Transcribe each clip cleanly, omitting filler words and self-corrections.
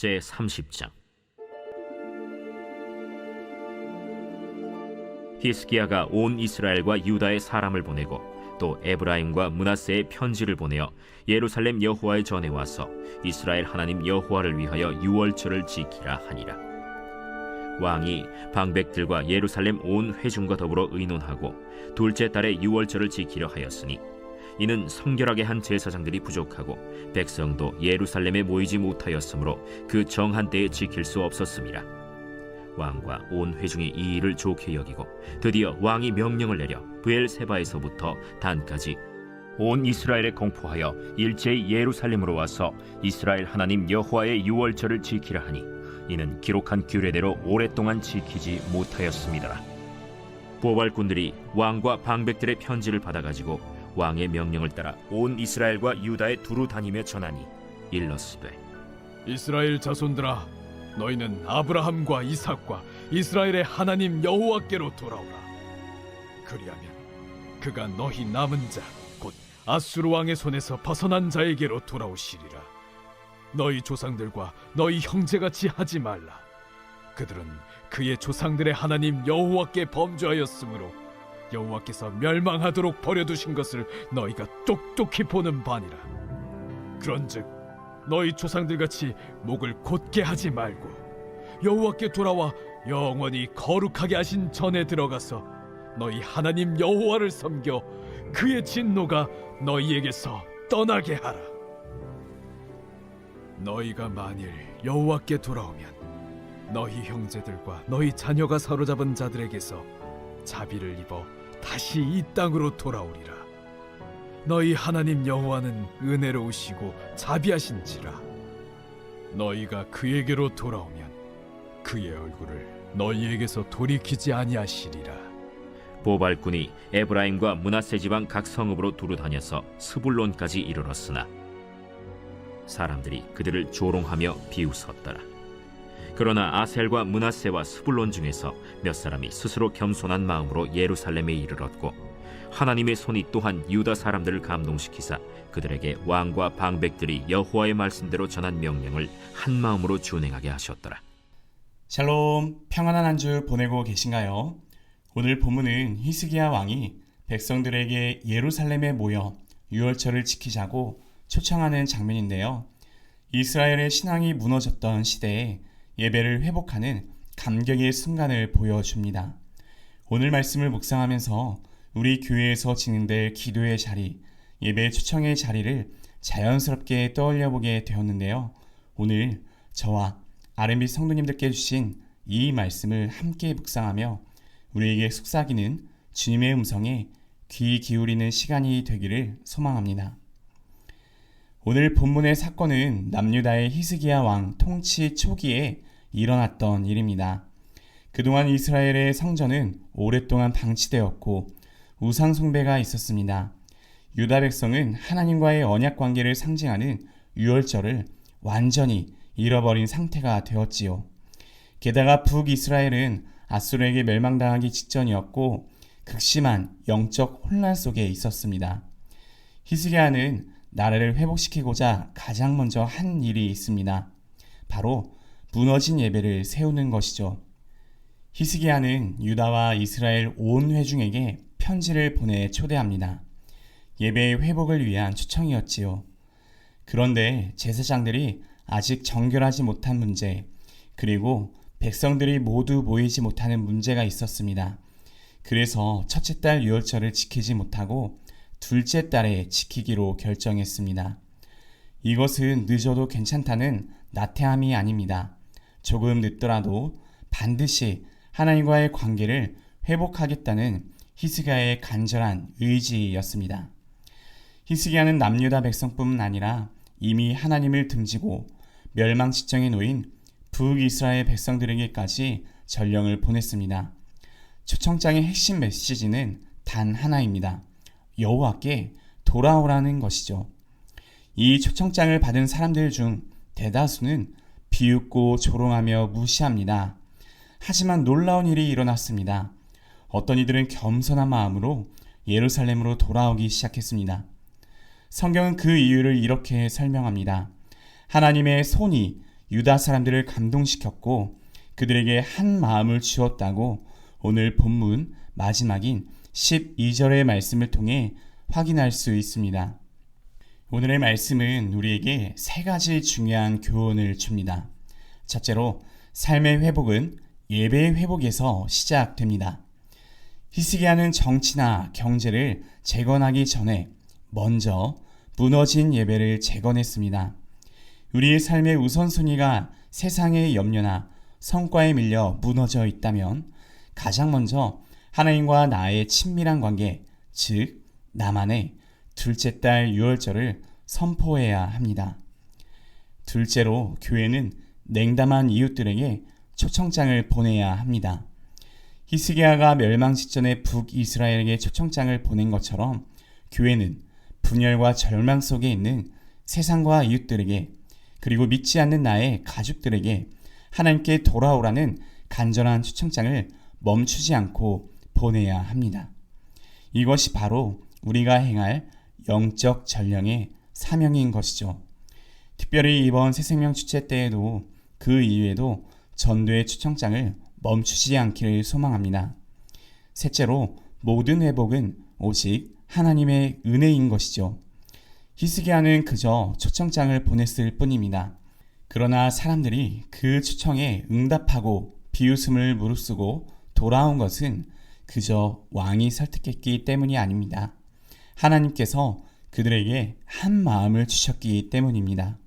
제30장. 히스기야가 온 이스라엘과 유다의 사람을 보내고 또 에브라임과 므낫세의 편지를 보내어 예루살렘 여호와의 전에 와서 이스라엘 하나님 여호와를 위하여 유월절을 지키라 하니라. 왕이 방백들과 예루살렘 온 회중과 더불어 의논하고 둘째 달에 유월절을 지키려 하였으니 이는 성결하게 한 제사장들이 부족하고 백성도 예루살렘에 모이지 못하였으므로 그 정한 때에 지킬 수 없었음이라. 왕과 온 회중이 이 일을 좋게 여기고 드디어 왕이 명령을 내려 브엘세바에서부터 단까지 온 이스라엘에 공포하여 일제히 예루살렘으로 와서 이스라엘 하나님 여호와의 유월절을 지키라 하니 이는 기록한 규례대로 오랫동안 지키지 못하였습니다. 보발꾼들이 왕과 방백들의 편지를 받아가지고 왕의 명령을 따라 온 이스라엘과 유다에 두루 다니며 전하니 일렀으되, 이스라엘 자손들아, 너희는 아브라함과 이삭과 이스라엘의 하나님 여호와께로 돌아오라. 그리하면 그가 너희 남은 자 곧 아수르 왕의 손에서 벗어난 자에게로 돌아오시리라. 너희 조상들과 너희 형제같이 하지 말라. 그들은 그의 조상들의 하나님 여호와께 범죄하였으므로 여호와께서 멸망하도록 버려두신 것을 너희가 똑똑히 보는 바니라. 그런즉 너희 조상들같이 목을 곧게 하지 말고 여호와께 돌아와 영원히 거룩하게 하신 전에 들어가서 너희 하나님 여호와를 섬겨 그의 진노가 너희에게서 떠나게 하라. 너희가 만일 여호와께 돌아오면 너희 형제들과 너희 자녀가 사로잡은 자들에게서 자비를 입어 다시 이 땅으로 돌아오리라. 너희 하나님 여호와는 은혜로우시고 자비하신지라. 너희가 그에게로 돌아오면 그의 얼굴을 너희에게서 돌이키지 아니하시리라. 보발꾼이 에브라임과 므낫세 지방 각 성읍으로 두루 다녀서 스불론까지 이르렀으나 사람들이 그들을 조롱하며 비웃었더라. 그러나 아셀과 므낫세와 스불론 중에서 몇 사람이 스스로 겸손한 마음으로 예루살렘에 이르렀고 하나님의 손이 또한 유다 사람들을 감동시키사 그들에게 왕과 방백들이 여호와의 말씀대로 전한 명령을 한 마음으로 준행하게 하셨더라. 샬롬, 평안한 한 주 보내고 계신가요? 오늘 본문은 히스기야 왕이 백성들에게 예루살렘에 모여 유월절을 지키자고 초청하는 장면인데요. 이스라엘의 신앙이 무너졌던 시대에 예배를 회복하는 감격의 순간을 보여줍니다. 오늘 말씀을 묵상하면서 우리 교회에서 진행될 기도의 자리, 예배 초청의 자리를 자연스럽게 떠올려보게 되었는데요. 오늘 저와 R&B 성도님들께 주신 이 말씀을 함께 묵상하며 우리에게 속삭이는 주님의 음성에 귀 기울이는 시간이 되기를 소망합니다. 오늘 본문의 사건은 남유다의 히스기야 왕 통치 초기에 일어났던 일입니다. 그동안 이스라엘의 성전은 오랫동안 방치되었고 우상 숭배가 있었습니다. 유다 백성은 하나님과의 언약 관계를 상징하는 유월절을 완전히 잃어버린 상태가 되었지요. 게다가 북이스라엘은 아수르에게 멸망당하기 직전이었고 극심한 영적 혼란 속에 있었습니다. 히스기야는 나라를 회복시키고자 가장 먼저 한 일이 있습니다. 바로 무너진 예배를 세우는 것이죠. 히스기야는 유다와 이스라엘 온 회중에게 편지를 보내 초대합니다. 예배의 회복을 위한 초청이었지요. 그런데 제사장들이 아직 정결하지 못한 문제, 그리고 백성들이 모두 모이지 못하는 문제가 있었습니다. 그래서 첫째 달 유월절을 지키지 못하고 둘째 달에 지키기로 결정했습니다. 이것은 늦어도 괜찮다는 나태함이 아닙니다. 조금 늦더라도 반드시 하나님과의 관계를 회복하겠다는 히스기야의 간절한 의지였습니다. 히스기야는 남유다 백성뿐만 아니라 이미 하나님을 등지고 멸망 직전에 놓인 북이스라엘 백성들에게까지 전령을 보냈습니다. 초청장의 핵심 메시지는 단 하나입니다. 여호와께 돌아오라는 것이죠. 이 초청장을 받은 사람들 중 대다수는 비웃고 조롱하며 무시합니다. 하지만 놀라운 일이 일어났습니다. 어떤 이들은 겸손한 마음으로 예루살렘으로 돌아오기 시작했습니다. 성경은 그 이유를 이렇게 설명합니다. 하나님의 손이 유다 사람들을 감동시켰고 그들에게 한 마음을 주었다고 오늘 본문 마지막인 12절의 말씀을 통해 확인할 수 있습니다. 오늘의 말씀은 우리에게 세 가지 중요한 교훈을 줍니다. 첫째로 삶의 회복은 예배의 회복에서 시작됩니다. 히스기야는 정치나 경제를 재건하기 전에 먼저 무너진 예배를 재건했습니다. 우리의 삶의 우선순위가 세상의 염려나 성과에 밀려 무너져 있다면 가장 먼저 하나님과 나의 친밀한 관계, 즉 나만의 둘째 달 유월절을 선포해야 합니다. 둘째로 교회는 냉담한 이웃들에게 초청장을 보내야 합니다. 히스기야가 멸망 직전에 북이스라엘에게 초청장을 보낸 것처럼 교회는 분열과 절망 속에 있는 세상과 이웃들에게 그리고 믿지 않는 나의 가족들에게 하나님께 돌아오라는 간절한 초청장을 멈추지 않고 보내야 합니다. 이것이 바로 우리가 행할 영적 전령의 사명인 것이죠. 특별히 이번 새생명 축제 때에도 그 이후에도 전도의 초청장을 멈추지 않기를 소망합니다. 셋째로 모든 회복은 오직 하나님의 은혜인 것이죠. 히스기야는 그저 초청장을 보냈을 뿐입니다. 그러나 사람들이 그 초청에 응답하고 비웃음을 무릅쓰고 돌아온 것은 그저 왕이 설득했기 때문이 아닙니다. 하나님께서 그들에게 한 마음을 주셨기 때문입니다.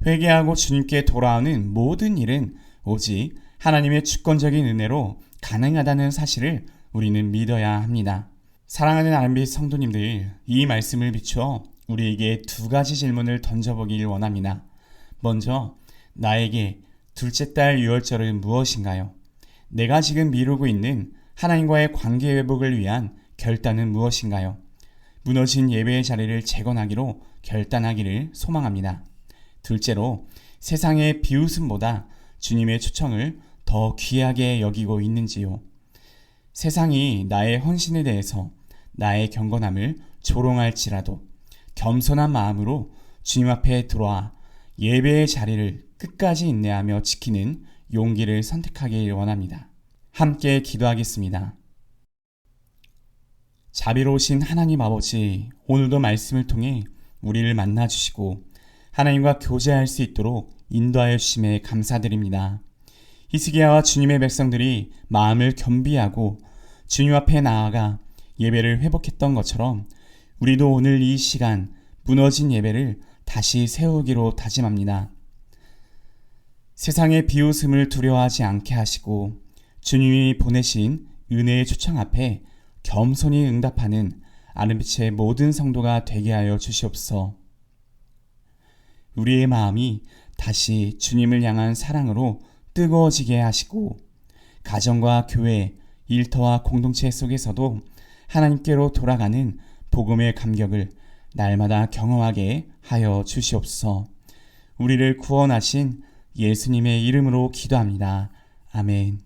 회개하고 주님께 돌아오는 모든 일은 오직 하나님의 주권적인 은혜로 가능하다는 사실을 우리는 믿어야 합니다. 사랑하는 RMB 성도님들, 이 말씀을 비추어 우리에게 두 가지 질문을 던져보길 원합니다. 먼저, 나에게 둘째 달 유월절은 무엇인가요? 내가 지금 미루고 있는 하나님과의 관계 회복을 위한 결단은 무엇인가요? 무너진 예배의 자리를 재건하기로 결단하기를 소망합니다. 둘째로, 세상의 비웃음보다 주님의 초청을 더 귀하게 여기고 있는지요? 세상이 나의 헌신에 대해서 나의 경건함을 조롱할지라도 겸손한 마음으로 주님 앞에 들어와 예배의 자리를 끝까지 인내하며 지키는 용기를 선택하길 원합니다. 함께 기도하겠습니다. 자비로우신 하나님 아버지, 오늘도 말씀을 통해 우리를 만나주시고 하나님과 교제할 수 있도록 인도하여 주심에 감사드립니다. 히스기야와 주님의 백성들이 마음을 겸비하고 주님 앞에 나아가 예배를 회복했던 것처럼 우리도 오늘 이 시간 무너진 예배를 다시 세우기로 다짐합니다. 세상의 비웃음을 두려워하지 않게 하시고 주님이 보내신 은혜의 초청 앞에 겸손히 응답하는 아름빛의 모든 성도가 되게 하여 주시옵소서. 우리의 마음이 다시 주님을 향한 사랑으로 뜨거워지게 하시고 가정과 교회, 일터와 공동체 속에서도 하나님께로 돌아가는 복음의 감격을 날마다 경험하게 하여 주시옵소서. 우리를 구원하신 예수님의 이름으로 기도합니다. 아멘.